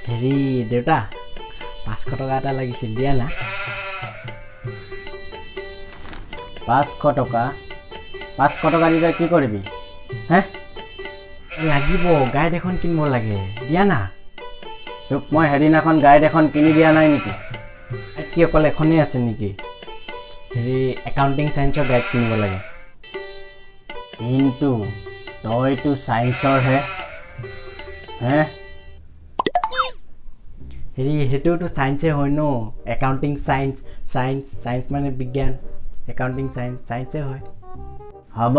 হেৰি দেউতা 500 টকা এটা লাগিছিল দিয়া না 500 টকা 500 টকা দিলে কি কৰিবি হে লাগিব গাইড এখন কিনিব লাগে দিয়া না তোক মই হেৰিনাখন গাইড এখন কিনি দিয়া নাই নেকি কি অকল এখনেই আছে নেকি হেৰি একাউণ্টিং চায়েন্সৰ গাইড কিনিব লাগে কিন্তু তইতো সায়েন্সৰ হে হেৰি হেতুটো সায়েন্সে হয় ন একাউণ্টিং সায়েন্স মানে বিজ্ঞান একাউণ্টিং সায়েন্সে হয় হ'ব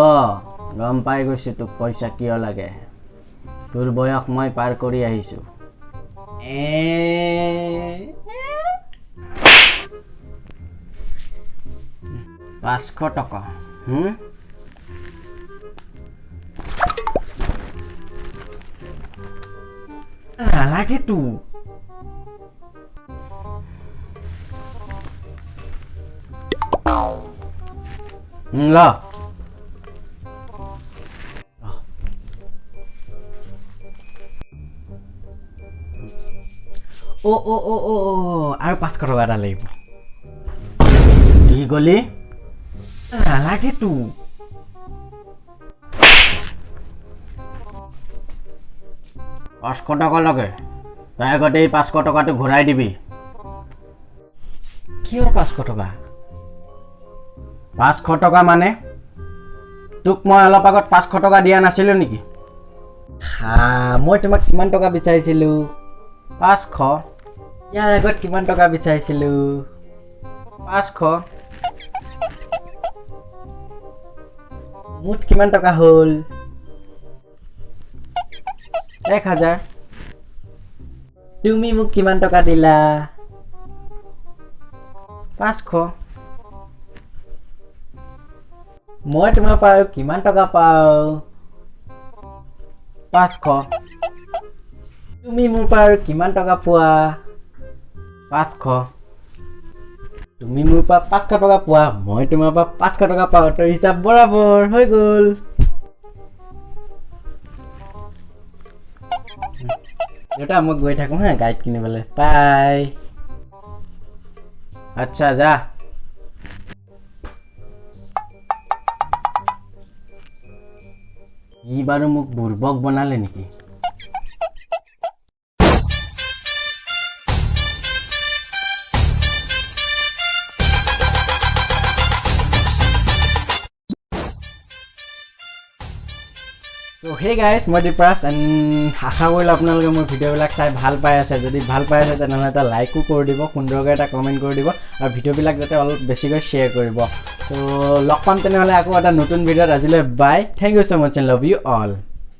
গম পাই গৈছো তোক পইচা কিয় লাগে তোৰ বয়স মই পাৰ কৰি আহিছো 500 টকা নালাগেতো ল আৰু 500 টকা এটা লাগিব কি গলি নালাগেতো 500 টকা লাগে তই আগতে 500 টকাটো ঘূৰাই দিবি কিয় 500 টকা 500 টকা মানে তোক মই অলপ আগত 500 টকা দিয়া নাছিলো নেকি মই তোমাক কিমান টকা বিচাৰিছিলো 500 ইয়াৰ আগত কিমান টকা বিচাৰিছিলো 500 মুঠ কিমান টকা হ'ল 1000 তুমি মোক কিমান টকা দিলা 500 মই তোমাৰ পৰা কিমান টকা পাওঁ 500 তুমি মোৰ পৰা কিমান টকা পোৱা 500 তুমি মোৰ পৰা 500 টকা পোৱা মই তোমাৰ পৰা 500 টকা পাওঁ তো হিচাপ বৰাবৰ হৈ গ'ল দেউতা মই গৈ থাকোঁ হা গাইড কিনিবলৈ বাই আচ্ছা যা ই বাৰু মোক বুৰ্বক বনালে নেকি So hey guys, মই দীপৰাজ এণ্ড আশা কৰিলোঁ আপোনালোকে মোৰ ভিডিঅ'বিলাক চাই ভাল পাই আছে যদি ভাল পাই আছে তেনেহ'লে এটা লাইকো কৰি দিব সুন্দৰকৈ এটা কমেণ্ট কৰি দিব আৰু ভিডিঅ'বিলাক যাতে অলপ বেছিকৈ শ্বেয়াৰ কৰিব তো লগ পাম তেনেহ'লে আকৌ এটা নতুন ভিডিঅ'ত আজিলৈ bye thank you so' much and love you all